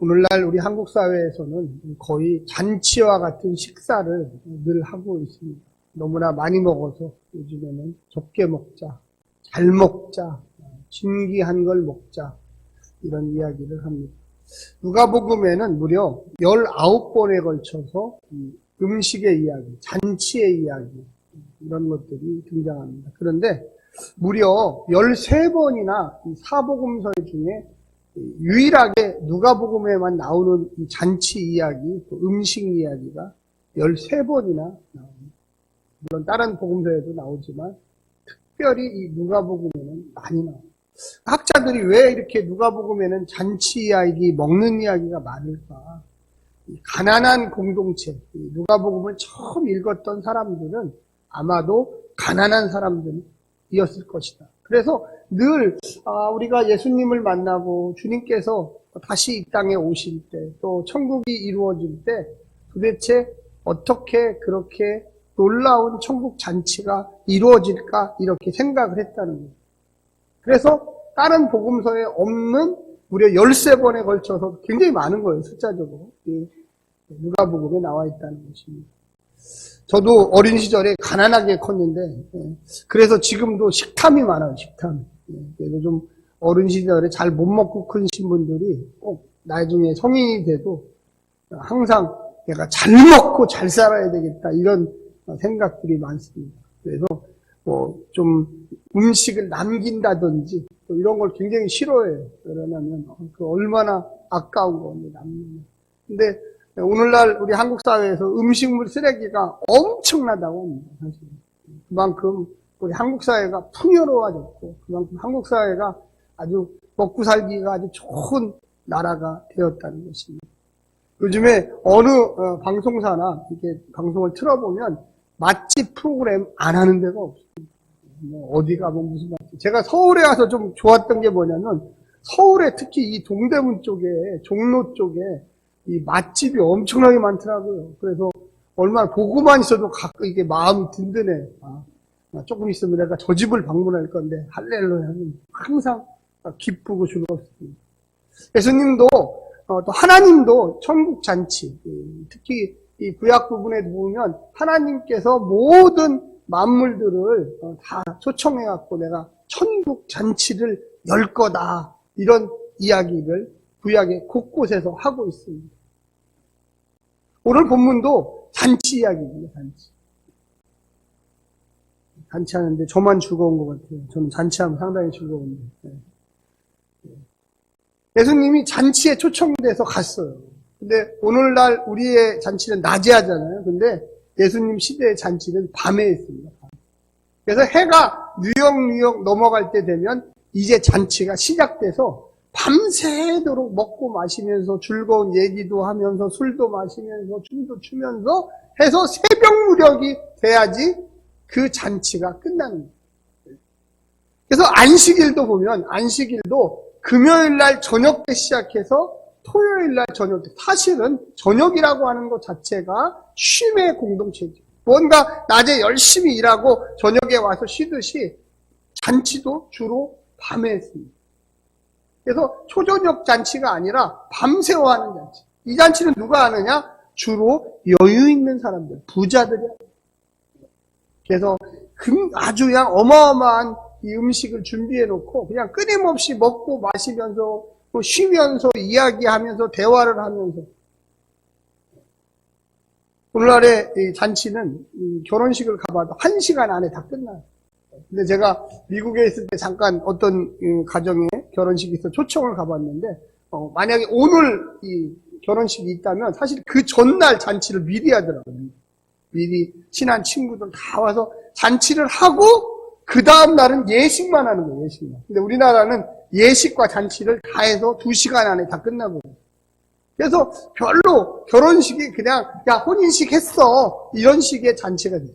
오늘날 우리 한국 사회에서는 거의 잔치와 같은 식사를 늘 하고 있습니다. 너무나 많이 먹어서 요즘에는 적게 먹자, 잘 먹자, 진귀한 걸 먹자 이런 이야기를 합니다. 누가복음에는 무려 19번에 걸쳐서 음식의 이야기, 잔치의 이야기 이런 것들이 등장합니다. 그런데 무려 13번이나 사복음서 중에 유일하게 누가복음에만 나오는 이 잔치 이야기, 또 음식 이야기가 13번이나 나옵니다. 물론 다른 복음서에도 나오지만 특별히 이 누가복음에는 많이 나옵니다. 학자들이 왜 이렇게 누가복음에는 잔치 이야기, 먹는 이야기가 많을까? 가난한 공동체, 누가복음을 처음 읽었던 사람들은 아마도 가난한 사람들이었을 것이다. 그래서 늘 우리가 예수님을 만나고 주님께서 다시 이 땅에 오실 때, 또 천국이 이루어질 때 도대체 어떻게 그렇게 놀라운 천국 잔치가 이루어질까 이렇게 생각을 했다는 거예요. 그래서 다른 복음서에 없는 무려 13번에 걸쳐서 굉장히 많은 거예요. 숫자적으로. 누가복음에 나와 있다는 것입니다. 저도 어린 시절에 가난하게 컸는데 그래서 지금도 식탐이 많아요. 식탐. 그래서 좀 어린 시절에 잘 못 먹고 크신 분들이 꼭 나중에 성인이 돼도 항상 내가 잘 먹고 잘 살아야 되겠다 이런 생각들이 많습니다. 그래서 좀 음식을 남긴다든지 또 이런 걸 굉장히 싫어해요. 왜냐하면 그 얼마나 아까운 건데 남기는. 근데 오늘날 우리 한국 사회에서 음식물 쓰레기가 엄청나다고 합니다. 사실 그만큼 우리 한국 사회가 풍요로워졌고 그만큼 한국 사회가 아주 먹고 살기가 아주 좋은 나라가 되었다는 것입니다. 요즘에 어느 방송사나 이렇게 방송을 틀어보면 맛집 프로그램 안 하는 데가 없습니다. 어디 가면 무슨 맛집. 제가 서울에 와서 좀 좋았던 게 뭐냐면 서울에 특히 이 동대문 쪽에 종로 쪽에 이 맛집이 엄청나게 많더라고요. 그래서 얼마나 보고만 있어도 가끔 이게 마음이 든든해. 조금 있으면 내가 저 집을 방문할 건데 할렐루야 항상 기쁘고 즐겁습니다. 예수님도 또 하나님도 천국 잔치, 특히 이 구약 부분에 보면 하나님께서 모든 만물들을 다 초청해 갖고 내가 천국 잔치를 열 거다 이런 이야기를 구약의 곳곳에서 하고 있습니다. 오늘 본문도 잔치 이야기입니다. 잔치하는데 저만 즐거운 것 같아요. 저는 잔치하면 상당히 즐거운데. 예수님이 잔치에 초청돼서 갔어요. 근데 오늘날 우리의 잔치는 낮에 하잖아요. 근데 예수님 시대의 잔치는 밤에 했습니다. 그래서 해가 뉴욕 넘어갈 때 되면 이제 잔치가 시작돼서 밤새도록 먹고 마시면서 즐거운 얘기도 하면서 술도 마시면서 춤도 추면서 해서 새벽 무렵이 돼야지 그 잔치가 끝나는 거예요. 그래서 안식일도 보면 안식일도 금요일 날 저녁 때 시작해서 토요일 날 저녁 때 사실은 저녁이라고 하는 것 자체가 쉼의 공동체죠. 뭔가 낮에 열심히 일하고 저녁에 와서 쉬듯이 잔치도 주로 밤에 했습니다. 그래서 초저녁 잔치가 아니라 밤새워 하는 잔치. 이 잔치는 누가 하느냐? 주로 여유 있는 사람들, 부자들이 합니다. 그래서 아주 그냥 어마어마한 이 음식을 준비해 놓고 그냥 끊임없이 먹고 마시면서 또 쉬면서 이야기하면서 대화를 하면서 오늘날의 이 잔치는 결혼식을 가봐도 1시간 안에 다 끝나요. 근데 제가 미국에 있을 때 잠깐 어떤 가정에 결혼식이 있어 초청을 가봤는데 만약에 오늘 이 결혼식이 있다면 사실 그 전날 잔치를 미리 하더라고요. 미리 친한 친구들 다 와서 잔치를 하고 그 다음 날은 예식만 하는 거예요. 예식만. 근데 우리나라는 예식과 잔치를 다 해서 2시간 안에 다 끝나거든요. 그래서 별로 결혼식이 그냥 야 혼인식 했어 이런 식의 잔치가 돼요.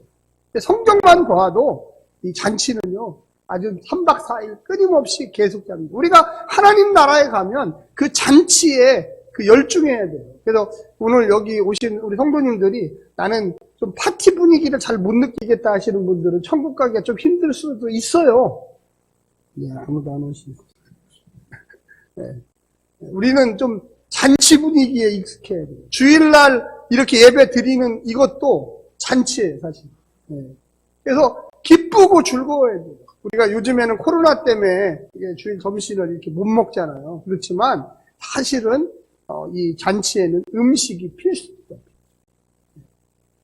성경만 보아도 이 잔치는요 아주 3박 4일 끊임없이 계속됩니다. 우리가 하나님 나라에 가면 그 잔치에 그 열중해야 돼요. 그래서 오늘 여기 오신 우리 성도님들이 나는 좀 파티 분위기를 잘 못 느끼겠다 하시는 분들은 천국 가기가 좀 힘들 수도 있어요. 네, 아무도 안 오시고. 네. 우리는 좀 잔치 분위기에 익숙해야 돼요. 주일날 이렇게 예배 드리는 이것도 잔치예요, 사실. 그래서 기쁘고 즐거워야 돼요. 우리가 요즘에는 코로나 때문에 주일 점심을 이렇게 못 먹잖아요. 그렇지만 사실은 이 잔치에는 음식이 필수죠.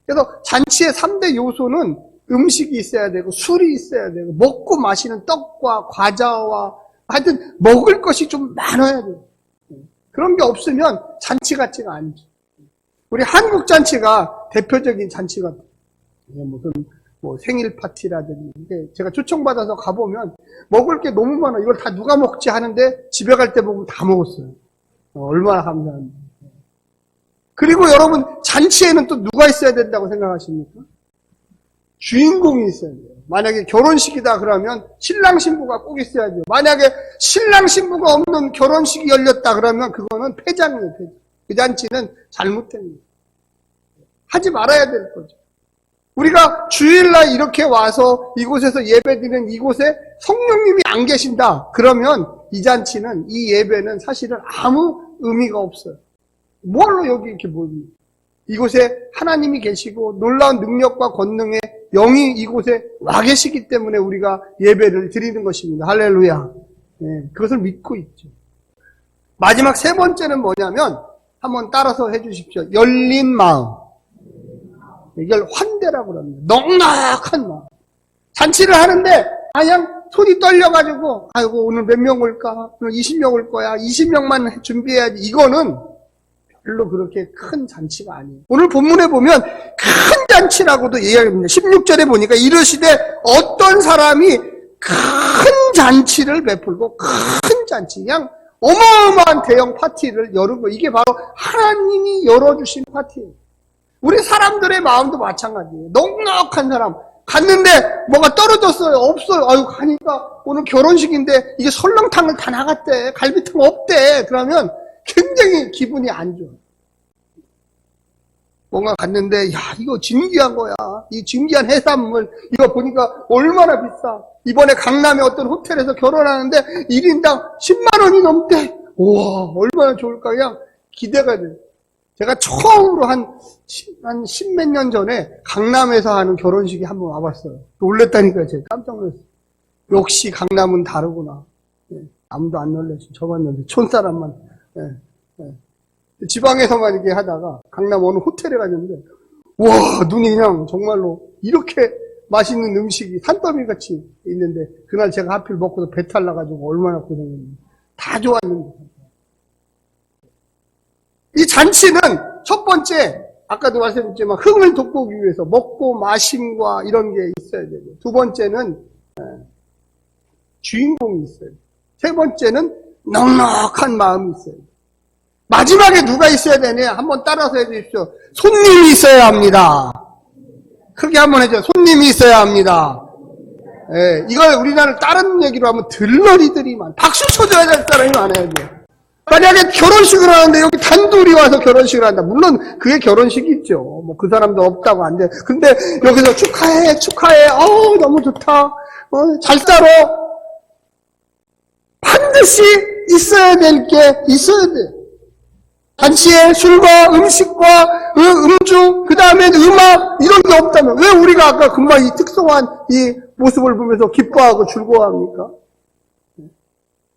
그래서 잔치의 3대 요소는 음식이 있어야 되고 술이 있어야 되고 먹고 마시는 떡과 과자와 하여튼 먹을 것이 좀 많아야 돼요. 그런 게 없으면 잔치 같지가 않죠. 우리 한국 잔치가 대표적인 잔치 같아요. 무슨 생일 파티라든지 이게 제가 초청받아서 가보면 먹을 게 너무 많아. 이걸 다 누가 먹지 하는데 집에 갈 때 보면 다 먹었어요. 얼마나 감사합니다. 그리고 여러분 잔치에는 또 누가 있어야 된다고 생각하십니까? 주인공이 있어야 돼요. 만약에 결혼식이다 그러면 신랑 신부가 꼭 있어야죠. 만약에 신랑 신부가 없는 결혼식이 열렸다 그러면 그거는 폐장이에요. 폐장. 그 잔치는 잘못된 거예요. 하지 말아야 될 거죠. 우리가 주일날 이렇게 와서 이곳에서 예배드리는 이곳에 성령님이 안 계신다 그러면 이 잔치는, 이 예배는 사실은 아무 의미가 없어요. 뭐하러 여기 이렇게 모입니까? 이곳에 하나님이 계시고 놀라운 능력과 권능의 영이 이곳에 와 계시기 때문에 우리가 예배를 드리는 것입니다. 할렐루야. 그것을 믿고 있죠. 마지막 세 번째는 뭐냐면 한번 따라서 해주십시오. 열린 마음. 이걸 환대라고 합니다. 넉넉한 마음. 잔치를 하는데 그냥 손이 떨려가지고 아이고 오늘 몇 명 올까? 오늘 20명 올 거야. 20명만 준비해야지. 이거는 별로 그렇게 큰 잔치가 아니에요. 오늘 본문에 보면 큰 잔치라고도 이야기합니다. 16절에 보니까 이르시되 어떤 사람이 큰 잔치를 베풀고 큰 잔치, 그냥 어마어마한 대형 파티를 여는 거. 이게 바로 하나님이 열어주신 파티예요. 우리 사람들의 마음도 마찬가지예요. 넉넉한 사람. 갔는데 뭐가 떨어졌어요. 없어요. 아유 가니까 오늘 결혼식인데 이게 설렁탕을 다 나갔대. 갈비탕 없대. 그러면 굉장히 기분이 안 좋아. 뭔가 갔는데 야 이거 진귀한 거야. 이 진귀한 해산물 이거 보니까 얼마나 비싸. 이번에 강남의 어떤 호텔에서 결혼하는데 1인당 10만 원이 넘대. 우와 얼마나 좋을까. 그냥 기대가 돼. 제가 처음으로 한 10몇 년 전에 강남에서 하는 결혼식에 한번 와봤어요. 놀랬다니까요. 제가 깜짝 놀랐어요. 역시 강남은 다르구나. 아무도 안 놀랬어요. 저만 놀랬어요. 촌사람만. 지방에서만 이렇게 하다가 강남 어느 호텔에 갔는데 와 눈이 그냥 정말로 이렇게 맛있는 음식이 산더미같이 있는데 그날 제가 하필 먹고서 배탈 나가지고 얼마나 고생했는지 다 좋았는데 이 잔치는 첫 번째 아까도 말씀드렸지만 흥을 돋보기 위해서 먹고 마심과 이런 게 있어야 되고 두 번째는 주인공이 있어야 돼요. 세 번째는 넉넉한 마음이 있어야 돼요. 마지막에 누가 있어야 되냐? 한번 따라서 해주십시오. 손님이 있어야 합니다. 크게 한번 해줘요. 손님이 있어야 합니다. 이걸 우리나라 다른 얘기로 하면 들러리들이 박수 쳐줘야 될 사람이 많아야 돼요. 만약에 결혼식을 하는데 여기 단둘이 와서 결혼식을 한다. 물론 그게 결혼식이 있죠. 뭐 그 사람도 없다고 안 돼. 근데 여기서 축하해. 너무 좋다. 잘 살아. 반드시 있어야 될 게 있어야 돼. 잔치에 술과 음식과 음주, 그 다음에 음악 이런 게 없다면 왜 우리가 아까 금방 이 특성한 이 모습을 보면서 기뻐하고 즐거워합니까?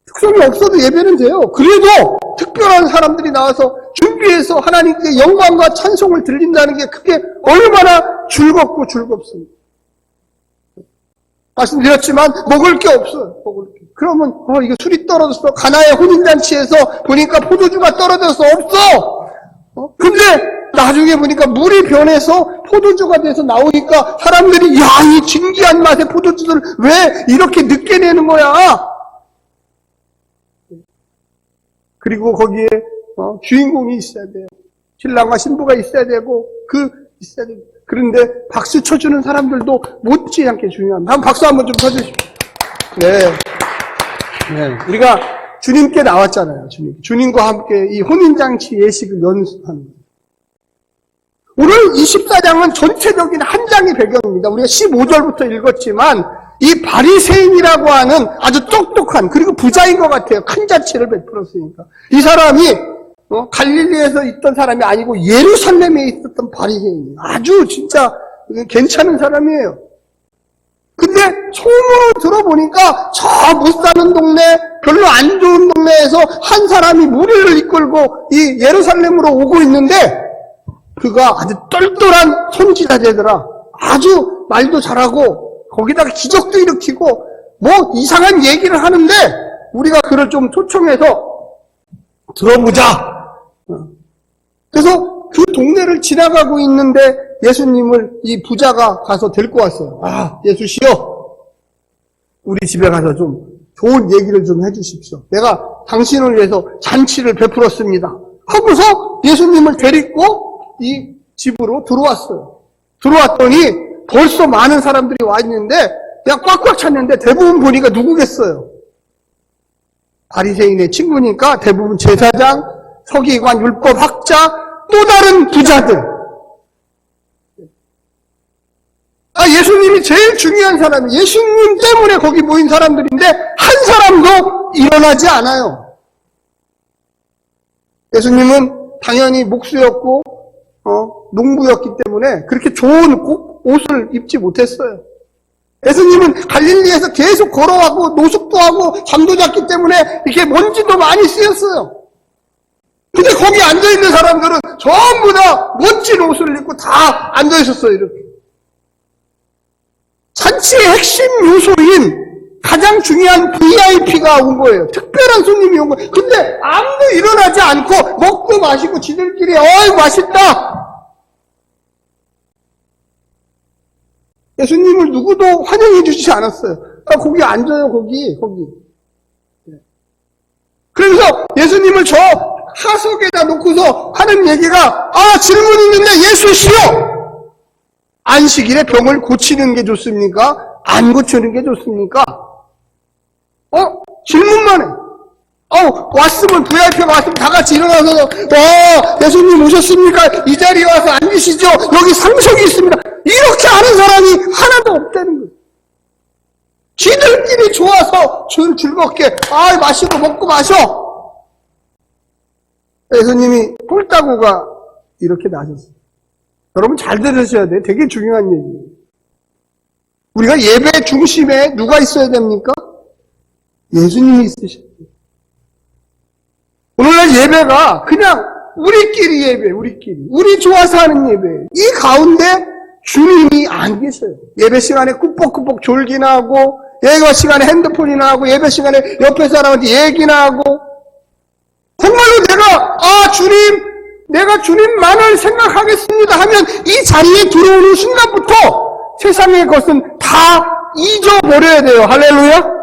특성이 없어도 예배는 돼요. 그래도 특별한 사람들이 나와서 준비해서 하나님께 영광과 찬송을 들린다는 게 그게 얼마나 즐겁고 즐겁습니다. 말씀드렸지만 먹을 게 없어요. 먹을 게. 그러면 이거 술이 떨어졌어. 가나의 혼인잔치에서 보니까 포도주가 떨어져서 없어. 근데 나중에 보니까 물이 변해서 포도주가 돼서 나오니까 사람들이 야, 이 진귀한 맛의 포도주를 왜 이렇게 늦게 내는 거야? 그리고 거기에 주인공이 있어야 돼요. 신랑과 신부가 있어야 되고 있어야 돼요. 그런데 박수 쳐주는 사람들도 못지않게 중요합니다. 한번 박수 한번 좀 쳐주십시오. 네. 우리가 주님께 나왔잖아요. 주님과 함께 이 혼인잔치 예식을 연습하는 거예요. 오늘 24장은 전체적인 한 장의 배경입니다. 우리가 15절부터 읽었지만 이 바리새인이라고 하는 아주 똑똑한 그리고 부자인 것 같아요. 큰 잔치를 베풀었으니까. 이 사람이 갈릴리에서 있던 사람이 아니고 예루살렘에 있었던 바리새인이에요. 아주 진짜 괜찮은 사람이에요. 근데 소문을 들어보니까 저 못 사는 동네, 별로 안 좋은 동네에서 한 사람이 무리를 이끌고 이 예루살렘으로 오고 있는데 그가 아주 똘똘한 선지자 되더라. 아주 말도 잘하고 거기다가 기적도 일으키고 뭐 이상한 얘기를 하는데 우리가 그를 좀 초청해서 들어보자. 그래서 그 동네를 지나가고 있는데 예수님을 이 부자가 가서 데리고 왔어요. 아, 예수시여, 우리 집에 가서 좀 좋은 얘기를 좀 해주십시오. 내가 당신을 위해서 잔치를 베풀었습니다. 하고서 예수님을 데리고 이 집으로 들어왔어요. 들어왔더니 벌써 많은 사람들이 와 있는데 그냥 꽉꽉 찼는데 대부분 보니까 누구겠어요? 바리새인의 친구니까 대부분 제사장, 서기관, 율법학자, 또 다른 부자들. 예수님이 제일 중요한 사람이 예수님 때문에 거기 모인 사람들인데 한 사람도 일어나지 않아요. 예수님은 당연히 목수였고 농부였기 때문에 그렇게 좋은 옷을 입지 못했어요. 예수님은 갈릴리에서 계속 걸어가고 노숙도 하고 잠도 잤기 때문에 이렇게 먼지도 많이 쓰였어요. 근데 거기 앉아있는 사람들은 전부 다 멋진 옷을 입고 다 앉아있었어요. 이렇게. 잔치의 핵심 요소인 가장 중요한 VIP가 온 거예요. 특별한 손님이 온 거예요. 근데 아무도 일어나지 않고 먹고 마시고 지들끼리 어이 맛있다. 예수님을 누구도 환영해 주지 않았어요. 거기 앉아요. 거기. 그래서 예수님을 저 하석에다 놓고서 하는 얘기가 질문이 있는데 예수시여, 안식일에 병을 고치는 게 좋습니까? 안 고치는 게 좋습니까? 질문만 해. 왔으면 VIP가 왔으면 다 같이 일어나서 예수님 오셨습니까? 이 자리에 와서 앉으시죠. 여기 상석이 있습니다. 이렇게 하는 사람이 하나도 없다는 거예요. 지들끼리 좋아서 즐겁게 마시고 먹고 마셔. 예수님이 꿀따구가 이렇게 나셨어요. 여러분 잘 들으셔야 돼요. 되게 중요한 얘기예요. 우리가 예배 중심에 누가 있어야 됩니까? 예수님이 있으셔야 돼요. 오늘날 예배가 그냥 우리끼리 예배, 우리 좋아서 하는 예배. 이 가운데 주님이 안 계셔요. 예배 시간에 꾸벅꾸벅 졸기나 하고, 예배 시간에 핸드폰이나 하고, 예배 시간에 옆에 사람한테 얘기나 하고, 정말로 내가 주님만을 생각하겠습니다 하면 이 자리에 들어오는 순간부터 세상의 것은 다 잊어버려야 돼요. 할렐루야.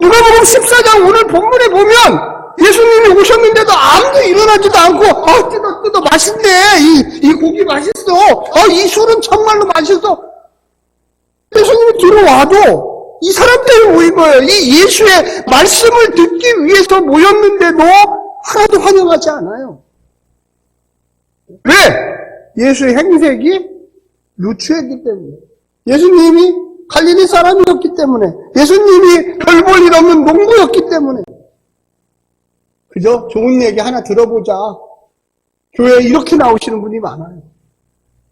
누가복음 14장 오늘 본문에 보면 예수님이 오셨는데도 아무도 일어나지도 않고 뜯어 맛있네. 이 고기 맛있어. 이 술은 정말로 맛있어. 예수님이 들어와도 이 사람 때문에 모인 거예요. 이 예수의 말씀을 듣기 위해서 모였는데도 하나도 환영하지 않아요. 왜? 예수의 행색이 누추했기 때문에. 예수님이 갈릴리 사람이었기 때문에. 예수님이 별 볼 일 없는 농부였기 때문에. 그죠? 좋은 얘기 하나 들어보자. 교회에 이렇게 나오시는 분이 많아요.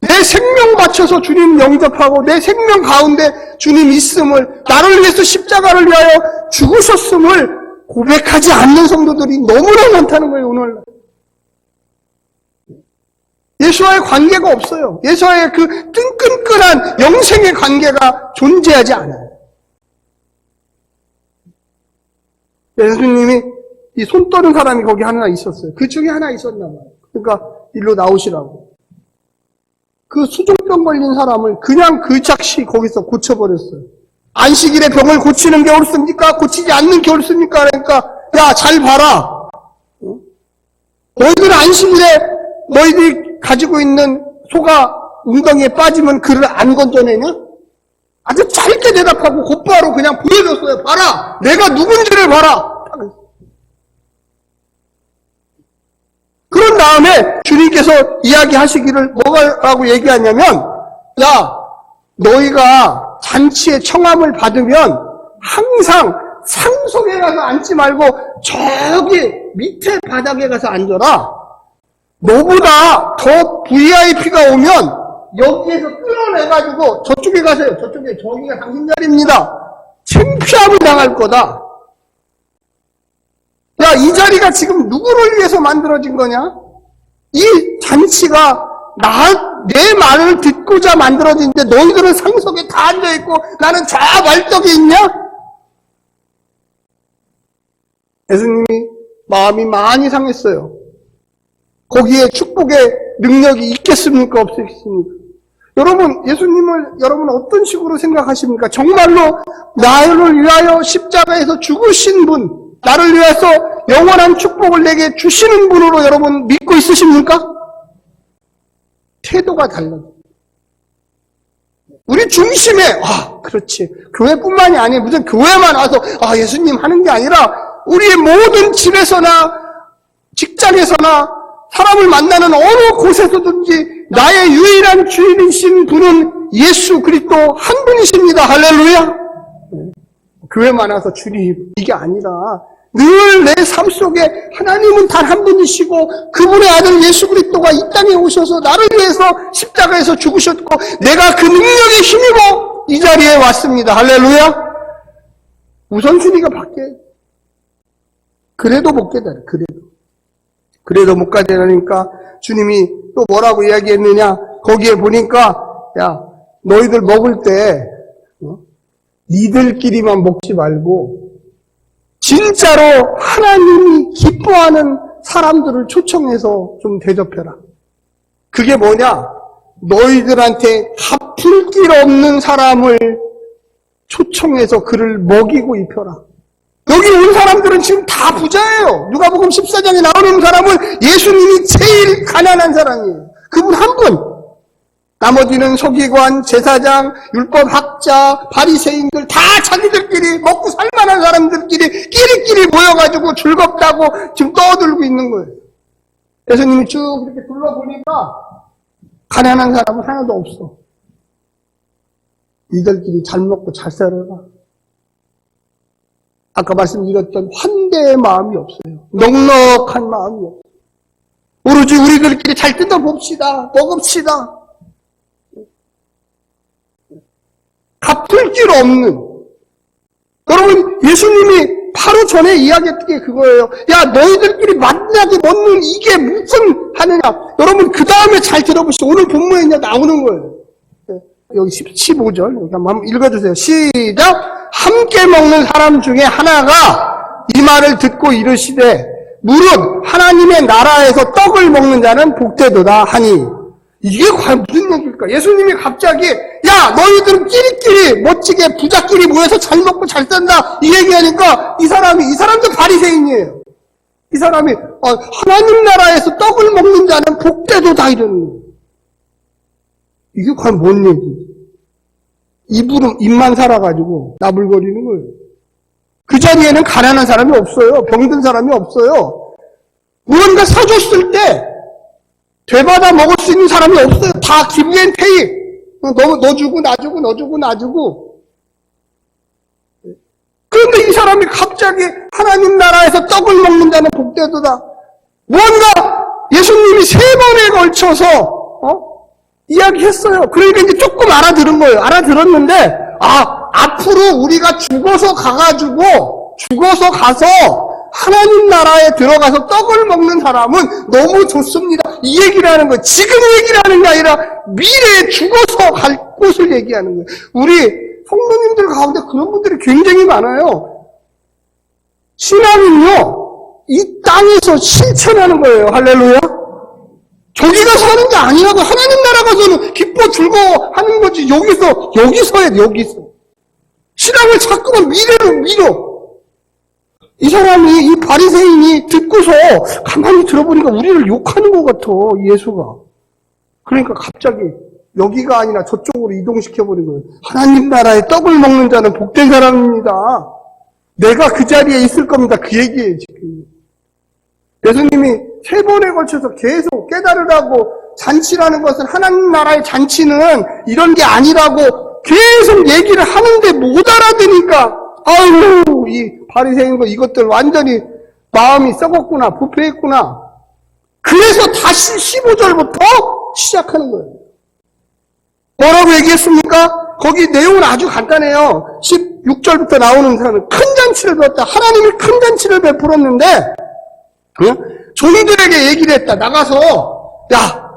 내 생명 바쳐서 주님 영접하고 내 생명 가운데 주님 있음을, 나를 위해서 십자가를 위하여 죽으셨음을 고백하지 않는 성도들이 너무나 많다는 거예요. 오늘날 예수와의 관계가 없어요. 예수와의 그 끈끈한 영생의 관계가 존재하지 않아요. 예수님이 이 손 떠는 사람이 거기 하나 있었어요. 그 중에 하나 있었나 봐요. 그러니까 일로 나오시라고. 그 수종병 걸린 사람을 그냥 그 즉시 거기서 고쳐버렸어요. 안식일에 병을 고치는 게 옳습니까? 고치지 않는 게 옳습니까? 그러니까 야, 잘 봐라. 너희들 안식일에 너희들이 가지고 있는 소가 웅덩이에 빠지면 그를 안 건져내냐? 아주 짧게 대답하고 곧바로 그냥 보여줬어요. 봐라. 내가 누군지를 봐라. 그런 다음에 주님께서 이야기하시기를 뭐라고 얘기하냐면, 야, 너희가 잔치에 청함을 받으면 항상 상속에 가서 앉지 말고 저기 밑에 바닥에 가서 앉아라. 너보다 더 VIP가 오면 여기에서 끌어내가지고 저쪽에 가세요. 저쪽에, 저기가 당신 자리입니다. 창피함을 당할 거다. 야, 이 자리가 지금 누구를 위해서 만들어진 거냐? 이 잔치가 내 말을 듣고자 만들어진데 너희들은 상석에 다 앉아있고 나는 저 말떡에 있냐? 예수님이 마음이 많이 상했어요. 거기에 축복의 능력이 있겠습니까? 없겠습니까? 여러분, 예수님을 여러분 어떤 식으로 생각하십니까? 정말로 나를 위하여 십자가에서 죽으신 분, 나를 위해서 영원한 축복을 내게 주시는 분으로 여러분 믿고 있으십니까? 태도가 달라요. 우리 중심에, 그렇지. 교회뿐만이 아니에요. 무슨 교회만 와서, 예수님 하는 게 아니라, 우리의 모든 집에서나, 직장에서나, 사람을 만나는 어느 곳에서든지, 나의 유일한 주인이신 분은 예수 그리스도 한 분이십니다. 할렐루야! 교회만 와서 주님, 이게 아니라, 늘 내 삶 속에 하나님은 단 한 분이시고 그분의 아들 예수 그리스도가 이 땅에 오셔서 나를 위해서 십자가에서 죽으셨고 내가 그 능력에 힘입어 이 자리에 왔습니다. 할렐루야. 우선순위가 바뀌어요. 그래도 못 깨달아. 그래도 못 깨달으니까 주님이 또 뭐라고 이야기했느냐, 거기에 보니까 야 너희들 먹을 때 니들끼리만 먹지 말고 진짜로 하나님이 기뻐하는 사람들을 초청해서 좀 대접해라. 그게 뭐냐? 너희들한테 갚을 길 없는 사람을 초청해서 그를 먹이고 입혀라. 여기 온 사람들은 지금 다 부자예요. 누가복음 14장에 나오는 사람은 예수님이 제일 가난한 사람이에요. 그분 한 분. 나머지는 서기관, 제사장, 율법학자, 바리새인들 다 자기들끼리 먹고 살만한 사람들끼리 끼리끼리 모여가지고 즐겁다고 지금 떠들고 있는 거예요. 예수님이 쭉 이렇게 둘러보니까 가난한 사람은 하나도 없어. 이들끼리 잘 먹고 잘 살아라. 아까 말씀드렸던 환대의 마음이 없어요. 넉넉한 마음이 없어요. 오로지 우리들끼리 잘 뜯어봅시다. 먹읍시다. 갚을 길 없는. 여러분, 예수님이 바로 전에 이야기했던 게 그거예요. 야, 너희들끼리 만나게 먹는 이게 무슨 하느냐. 여러분, 그 다음에 잘 들어보시죠. 오늘 본문에 이제 나오는 거예요. 여기 15절, 여기 한번 읽어주세요. 시작! 함께 먹는 사람 중에 하나가 이 말을 듣고 이르시되, 무릇 하나님의 나라에서 떡을 먹는 자는 복되도다 하니, 이게 과연 무슨 얘기일까? 예수님이 갑자기 야 너희들은 끼리끼리 멋지게 부자끼리 모여서 잘 먹고 잘 산다 이 얘기하니까 이 사람도 바리새인이에요. 이 사람이 하나님 나라에서 떡을 먹는 자는 복되도다 이러는 거예요. 이게 과연 뭔 얘기지? 입만 살아가지고 나불거리는 거예요. 그 자리에는 가난한 사람이 없어요. 병든 사람이 없어요. 무언가 사줬을 때 되받아 먹을 수 있는 사람이 없어요. 다 give and take. 너 주고 나 주고 너 주고 나 주고. 그런데 이 사람이 갑자기 하나님 나라에서 떡을 먹는 자는 복되도다. 뭔가 예수님이 3번에 걸쳐서 이야기했어요. 그러니까 이제 조금 알아들은 거예요. 알아들었는데 앞으로 우리가 죽어서 가서 하나님 나라에 들어가서 떡을 먹는 사람은 너무 좋습니다. 이 얘기를 하는 거예요. 지금 얘기를 하는 게 아니라 미래에 죽어서 갈 곳을 얘기하는 거예요. 우리 성도님들 가운데 그런 분들이 굉장히 많아요. 신앙은요, 이 땅에서 실천하는 거예요. 할렐루야. 저기 가서 하는 게 아니라고. 하나님 나라 가서는 기뻐 즐거워하는 거지. 여기서 해야 돼. 여기서. 신앙을 자꾸만 미래로 밀어. 이 사람이, 이 바리새인이 듣고서 가만히 들어보니까 우리를 욕하는 것 같아, 예수가. 그러니까 갑자기 여기가 아니라 저쪽으로 이동시켜버린 거예요. 하나님 나라에 떡을 먹는 자는 복된 사람입니다. 내가 그 자리에 있을 겁니다. 그 얘기예요, 지금. 예수님이 3번에 걸쳐서 계속 깨달으라고, 잔치라는 것은 하나님 나라의 잔치는 이런 게 아니라고 계속 얘기를 하는데 못 알아듣으니까 아유, 이 바리새인과 이것들 완전히 마음이 썩었구나, 부패했구나. 그래서 다시 15절부터 시작하는 거예요. 뭐라고 얘기했습니까? 거기 내용은 아주 간단해요. 16절부터 나오는 사람은 큰 잔치를 베풀었다. 하나님이 큰 잔치를 베풀었는데 종들에게 얘기를 했다. 나가서 야,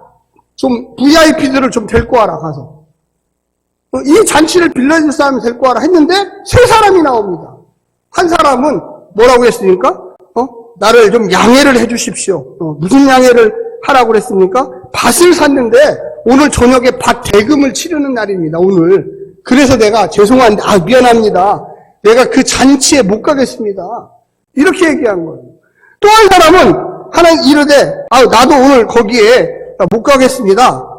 좀 VIP들을 좀 데리고 와라. 가서 이 잔치를 빌려줄 사람을 데리고 와라 했는데 세 사람이 나옵니다. 한 사람은 뭐라고 했습니까? 나를 좀 양해를 해주십시오. 무슨 양해를 하라고 그랬습니까? 밭을 샀는데 오늘 저녁에 밭 대금을 치르는 날입니다. 오늘. 그래서 내가 죄송한데 미안합니다. 내가 그 잔치에 못 가겠습니다. 이렇게 얘기한 거예요. 또 한 사람은 하나님 이르되 나도 오늘 거기에 못 가겠습니다.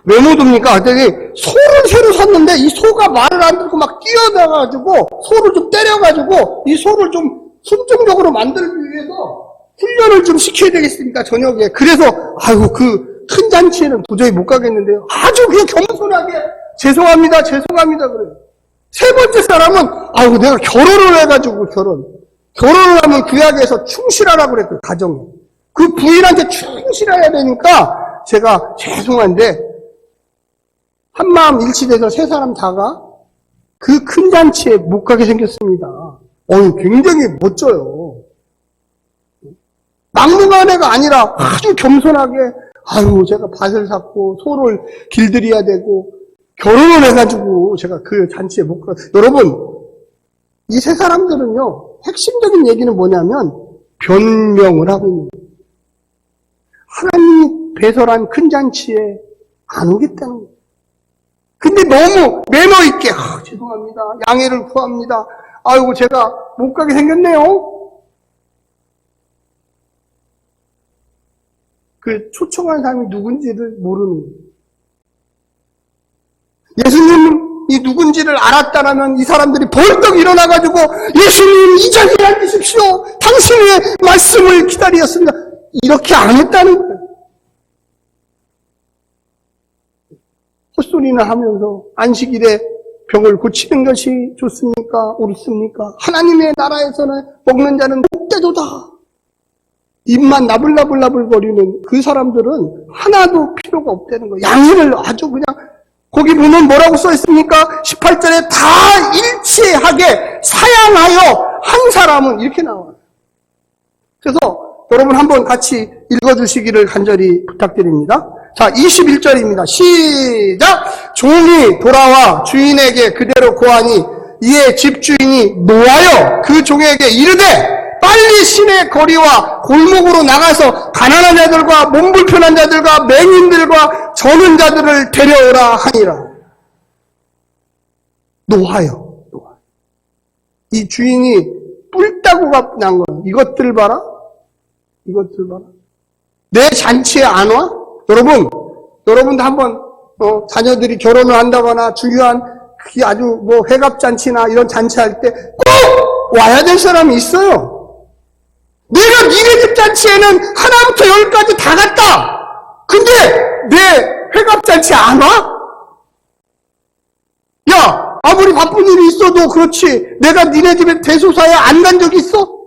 왜 못 옵니까? 그랬더니 소를 새로 샀는데 이 소가 말을 안 듣고 막 뛰어나가지고 소를 좀 때려가지고 이 소를 좀 순종적으로 만들기 위해서 훈련을 좀 시켜야 되겠습니까? 저녁에. 그래서 그 큰 잔치에는 도저히 못 가겠는데요. 아주 그냥 겸손하게 죄송합니다 그래요. 세 번째 사람은 내가 결혼을 해가지고 결혼을 하면 구약에서 충실하라고 그랬어요. 가정에. 그 부인한테 충실해야 되니까 제가 죄송한데 한마음 일치돼서 세 사람 다가 그 큰 잔치에 못 가게 생겼습니다. 굉장히 멋져요. 막무가내가 아니라 아주 겸손하게 제가 밭을 샀고 소를 길들여야 되고 결혼을 해가지고 제가 그 잔치에 못 가. 여러분, 이 세 사람들은요, 핵심적인 얘기는 뭐냐면 변명을 하고 있는 거예요. 하나님이 배설한 큰 잔치에 안 오겠다는 거예요. 근데 너무 매너 있게 죄송합니다. 양해를 구합니다. 제가 못 가게 생겼네요. 그 초청한 사람이 누군지를 모르는 거예요. 예수님이 누군지를 알았다라면 이 사람들이 벌떡 일어나가지고 예수님 이 자리에 앉으십시오. 당신의 말씀을 기다리었습니다. 이렇게 안 했다는 거예요. 헛소리나 하면서 안식일에 병을 고치는 것이 좋습니까? 옳습니까? 하나님의 나라에서는 먹는 자는 복되도다. 입만 나불나불나불 거리는 그 사람들은 하나도 필요가 없다는 거예요. 양해를 아주 그냥 거기 보면 뭐라고 써 있습니까? 18절에 다 일치하게 사양하여 한 사람은 이렇게 나와요. 그래서 여러분 한번 같이 읽어주시기를 간절히 부탁드립니다. 자, 21절입니다. 시작! 종이 돌아와 주인에게 그대로 고하니 이에 집주인이 노하여 그 종에게 이르되 빨리 시내 거리와 골목으로 나가서 가난한 자들과 몸 불편한 자들과 맹인들과 저는 자들을 데려오라 하니라. 노하여. 이 주인이 뿔따구가 난 거예요. 이것들 봐라. 내 잔치에 안 와? 여러분도 한번 자녀들이 결혼을 한다거나 중요한 아주 회갑잔치나 이런 잔치할 때 꼭 와야 될 사람이 있어요. 내가 니네 집 잔치에는 하나부터 열까지 다 갔다. 근데 내 회갑잔치 안 와? 야, 아무리 바쁜 일이 있어도 그렇지. 내가 니네 집에 대소사에 안 간 적이 있어?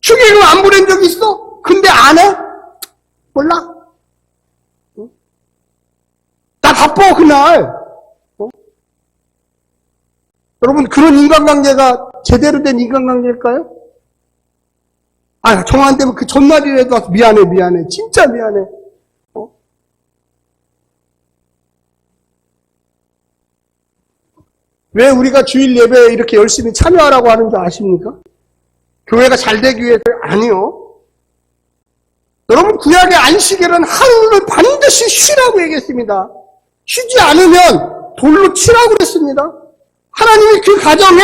축의금 안 보낸 적이 있어? 근데 안 해? 몰라? 나 바빠 그날. 여러분, 그런 인간관계가 제대로 된 인간관계일까요? 정한 때면 그 전날이라도 와서 미안해. 진짜 미안해. 왜 우리가 주일 예배에 이렇게 열심히 참여하라고 하는 줄 아십니까? 교회가 잘 되기 위해서 아니요. 여러분, 구약의 안식일은 하루를 반드시 쉬라고 얘기했습니다. 쉬지 않으면 돌로 치라고 그랬습니다. 하나님이 그 가정에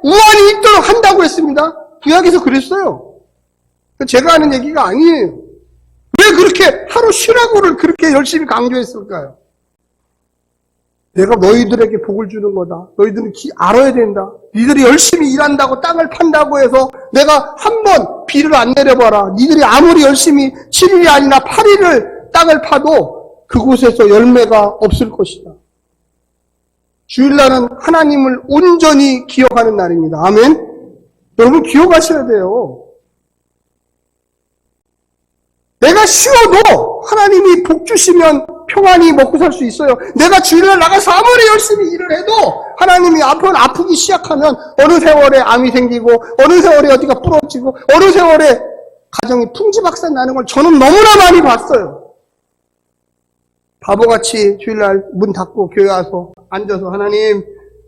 우환이 있도록 한다고 했습니다. 구약에서 그랬어요. 제가 하는 얘기가 아니에요. 왜 그렇게 하루 쉬라고를 그렇게 열심히 강조했을까요? 내가 너희들에게 복을 주는 거다. 너희들은 알아야 된다. 니들이 열심히 일한다고 땅을 판다고 해서 내가 한 번 비를 안 내려봐라. 니들이 아무리 열심히 7일이 아니라 8일을 땅을 파도 그곳에서 열매가 없을 것이다. 주일날은 하나님을 온전히 기억하는 날입니다. 아멘. 여러분 기억하셔야 돼요. 내가 쉬어도 하나님이 복 주시면 평안히 먹고 살 수 있어요. 내가 주일날 나가서 아무리 열심히 일을 해도 하나님이 아프기 시작하면 어느 세월에 암이 생기고 어느 세월에 어디가 부러지고 어느 세월에 가정이 풍지박산 나는 걸 저는 너무나 많이 봤어요. 바보같이 주일날 문 닫고 교회 와서 앉아서 하나님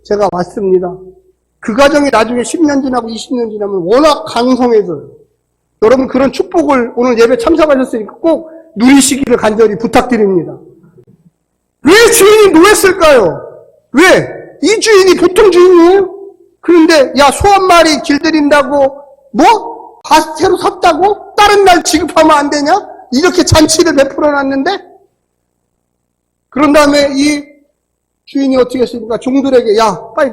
제가 왔습니다. 그 가정이 나중에 10년 지나고 20년 지나면 워낙 강성해져요. 여러분 그런 축복을 오늘 예배 참석하셨으니까 꼭 누리시기를 간절히 부탁드립니다. 왜 주인이 노했을까요? 왜? 이 주인이 보통 주인이에요? 그런데 야 소 한 마리 길들인다고 뭐? 새로 샀다고? 다른 날 지급하면 안 되냐? 이렇게 잔치를 베풀어놨는데 그런 다음에 이 주인이 어떻게 했습니까? 종들에게 야 빨리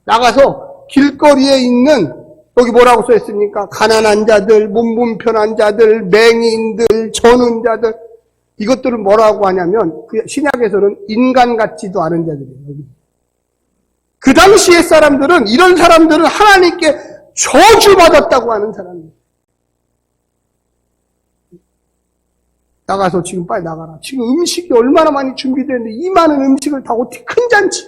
나가서 길거리에 있는 여기 뭐라고 써있습니까? 가난한 자들, 몸 불편한 자들, 맹인들, 전운자들 이것들을 뭐라고 하냐면 그 신약에서는 인간 같지도 않은 자들이에요. 그 당시의 사람들은 이런 사람들은 하나님께 저주받았다고 하는 사람이에요. 나가서 지금 빨리 나가라. 지금 음식이 얼마나 많이 준비되는데 이 많은 음식을 다 어떻게 큰 잔치.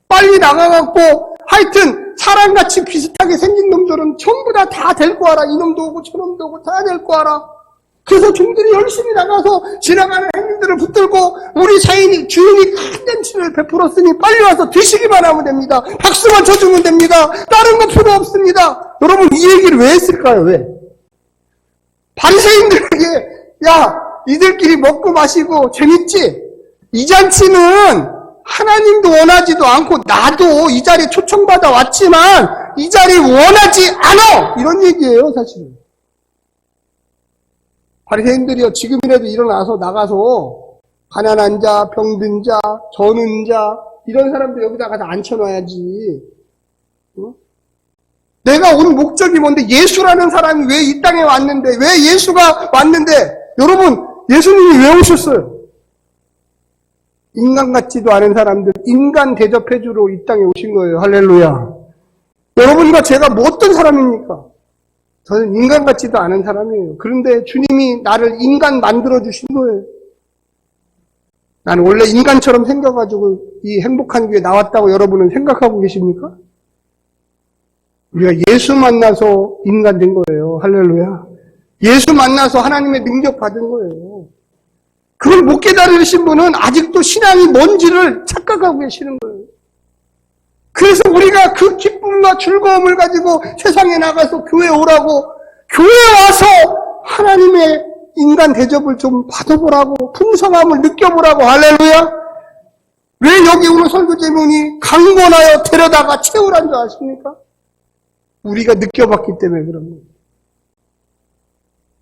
빨리 나가갖고 하여튼 사람같이 비슷하게 생긴 놈들은 전부 다 데리고 와라. 이놈도 오고 저놈도 오고 다 데리고 와라. 그래서 종들이 열심히 나가서 지나가는 행인들을 붙들고 우리 주인이 큰 잔치를 베풀었으니 빨리 와서 드시기만 하면 됩니다. 박수만 쳐주면 됩니다. 다른 거 필요 없습니다. 여러분 이 얘기를 왜 했을까요? 왜? 바리새인들에게 야 이들끼리 먹고 마시고 재밌지? 이 잔치는 하나님도 원하지도 않고 나도 이 자리에 초청받아 왔지만 이 자리에 원하지 않아! 이런 얘기예요 사실은. 바리새인들이요 지금이라도 일어나서 나가서 가난한 자, 병든 자, 전운 자 이런 사람들 여기다가 다 앉혀놔야지. 어? 내가 온 목적이 뭔데 예수라는 사람이 왜 이 땅에 왔는데 왜 예수가 왔는데 여러분 예수님이 왜 오셨어요? 인간 같지도 않은 사람들 인간 대접해주러 이 땅에 오신 거예요. 할렐루야. 여러분과 제가 뭐 어떤 사람입니까? 저는 인간 같지도 않은 사람이에요. 그런데 주님이 나를 인간 만들어주신 거예요. 나는 원래 인간처럼 생겨가지고 이 행복한 교회에 나왔다고 여러분은 생각하고 계십니까? 우리가 예수 만나서 인간 된 거예요. 할렐루야. 예수 만나서 하나님의 능력 받은 거예요. 그걸 못 깨달으신 분은 아직도 신앙이 뭔지를 착각하고 계시는 거예요. 그래서 우리가 그 기쁨과 즐거움을 가지고 세상에 나가서 교회에 오라고 교회에 와서 하나님의 인간 대접을 좀 받아보라고 풍성함을 느껴보라고 할렐루야. 왜 여기 오늘 설교 제목이 강권하여 데려다가 채우란 줄 아십니까? 우리가 느껴봤기 때문에 그런 거예요.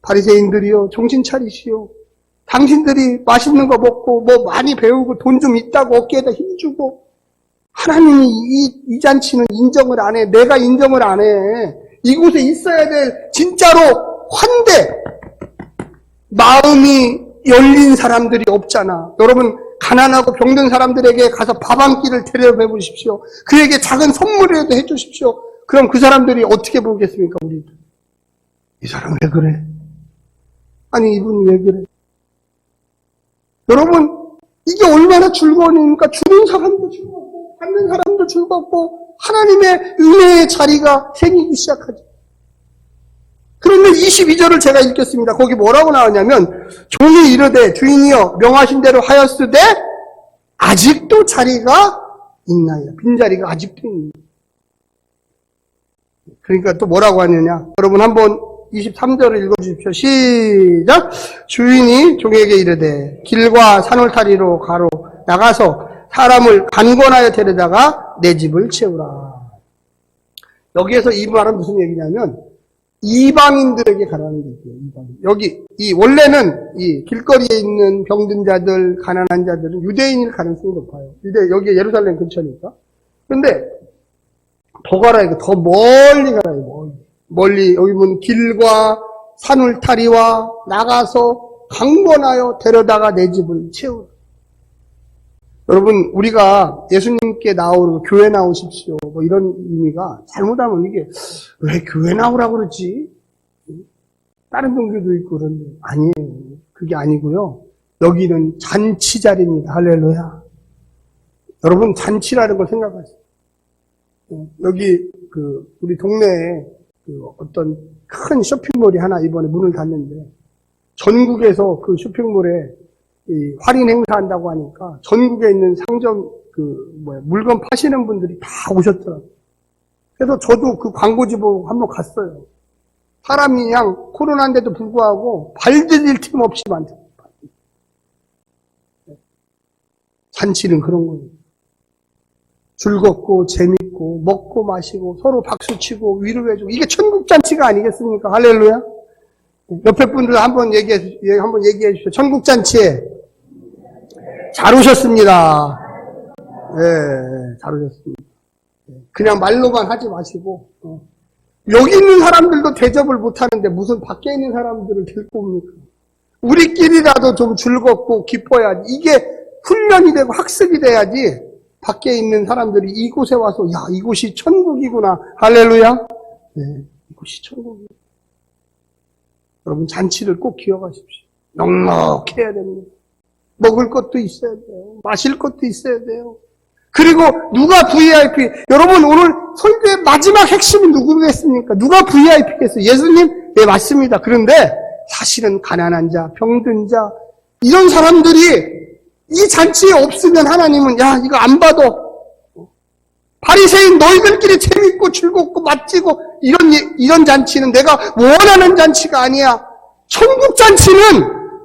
바리새인들이요 정신 차리시오. 당신들이 맛있는 거 먹고 뭐 많이 배우고 돈 좀 있다고 어깨에다 힘주고 하나님이 이 잔치는 인정을 안 해. 내가 인정을 안 해. 이곳에 있어야 될 진짜로 환대 마음이 열린 사람들이 없잖아. 여러분 가난하고 병든 사람들에게 가서 밥 한 끼를 데려배 보십시오. 그에게 작은 선물이라도 해주십시오. 그럼 그 사람들이 어떻게 보겠습니까? 우리 이 사람 왜 그래? 아니 이분이 왜 그래? 여러분 이게 얼마나 즐거운 일입니까? 주는 사람도 즐겁고 받는 사람도 즐겁고 하나님의 은혜의 자리가 생기기 시작하죠. 그런데 22절을 제가 읽겠습니다. 거기 뭐라고 나오냐면 종이 이르되 주인이여 명하신 대로 하였으되 아직도 자리가 있나이다. 빈자리가 아직도 있는. 그러니까 또 뭐라고 하느냐. 여러분 한번 23절을 읽어주십시오. 시작. 주인이 종에게 이르되 길과 산울타리로 가로 나가서 사람을 간권하여 데려다가 내 집을 채우라. 여기에서 이 말은 무슨 얘기냐면 이방인들에게 가라는 얘기예요. 이방인. 여기 원래는 이 길거리에 있는 병든 자들, 가난한 자들은 유대인일 가능성이 높아요. 여기 예루살렘 근처니까. 그런데 더 가라 이거 더 멀리 가라 이거 멀리 여기 보면 길과 산울타리와 나가서 강권하여 데려다가 내 집을 채우라. 여러분, 우리가 예수님께 나오고 교회 나오십시오. 뭐 이런 의미가 잘못하면 이게 왜 교회 나오라고 그러지? 다른 종교도 있고 그런데 아니에요. 그게 아니고요. 여기는 잔치 자리입니다. 할렐루야. 여러분, 잔치라는 걸 생각하세요. 여기 우리 동네에 어떤 큰 쇼핑몰이 하나 이번에 문을 닫는데 전국에서 그 쇼핑몰에 이 할인 행사한다고 하니까 전국에 있는 상점 물건 파시는 분들이 다 오셨더라고요. 그래서 저도 그 광고지 보고 한번 갔어요. 사람이 그냥 코로나인데도 불구하고 발디딜 틈 없이 많다. 잔치는 그런 거예요. 즐겁고 재밌고 먹고 마시고 서로 박수치고 위로해주고 이게 천국 잔치가 아니겠습니까? 할렐루야. 옆에 분들 한번 얘기해 주십시오. 천국 잔치에 잘 오셨습니다. 네, 잘 오셨습니다. 그냥 말로만 하지 마시고 여기 있는 사람들도 대접을 못하는데 무슨 밖에 있는 사람들을 데리고 옵니까? 우리끼리라도 좀 즐겁고 기뻐야지. 이게 훈련이 되고 학습이 돼야지 밖에 있는 사람들이 이곳에 와서 야, 이곳이 천국이구나. 할렐루야. 네, 이곳이 천국이에요. 여러분, 잔치를 꼭 기억하십시오. 넉넉해야 됩니다. 먹을 것도 있어야 돼요. 마실 것도 있어야 돼요. 그리고 누가 VIP? 여러분, 오늘 설교의 마지막 핵심이 누구겠습니까? 누가 VIP겠어요? 예수님? 네, 맞습니다. 그런데 사실은 가난한 자, 병든 자 이런 사람들이 이 잔치에 없으면 하나님은 야, 이거 안 봐도 바리새인 너희들끼리 재밌고 즐겁고 맛지고 이런 잔치는 내가 원하는 잔치가 아니야. 천국 잔치는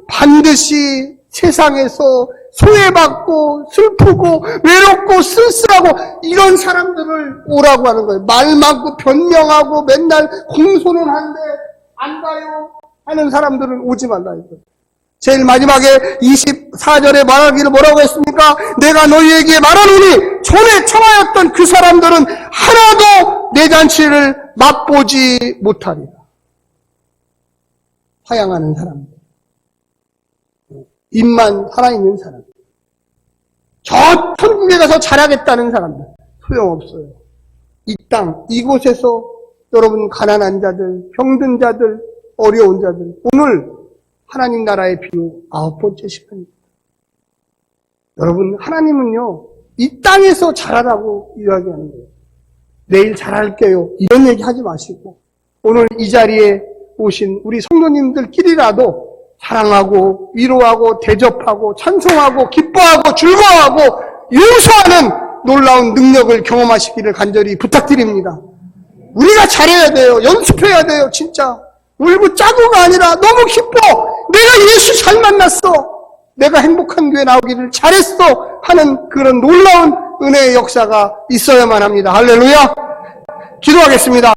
반드시 세상에서 소외받고 슬프고 외롭고 쓸쓸하고 이런 사람들을 오라고 하는 거예요. 말 많고 변명하고 맨날 공손은 한데 안 가요 하는 사람들은 오지 말라 이거예요. 제일 마지막에 24절에 말하기를 뭐라고 했습니까? 내가 너희에게 말하노니 전에 청하였던 그 사람들은 하나도 내 잔치를 맛보지 못하리라. 사양하는 사람들, 입만 살아있는 사람들, 저 천국에 가서 잘하겠다는 사람들 소용없어요. 이 땅, 이곳에서 여러분 가난한 자들, 병든 자들, 어려운 자들 오늘 하나님 나라의 비유 9번째 시간입니다. 여러분, 하나님은요, 이 땅에서 잘하라고 이야기하는 거예요. 내일 잘할게요. 이런 얘기 하지 마시고, 오늘 이 자리에 오신 우리 성도님들끼리라도 사랑하고, 위로하고, 대접하고, 찬송하고, 기뻐하고, 즐거워하고, 용서하는 놀라운 능력을 경험하시기를 간절히 부탁드립니다. 우리가 잘해야 돼요. 연습해야 돼요, 진짜. 울고 짜고가 아니라 너무 기뻐. 내가 예수 잘 만났어. 내가 행복한 교회 나오기를 잘했어. 하는 그런 놀라운 은혜의 역사가 있어야만 합니다. 할렐루야. 기도하겠습니다.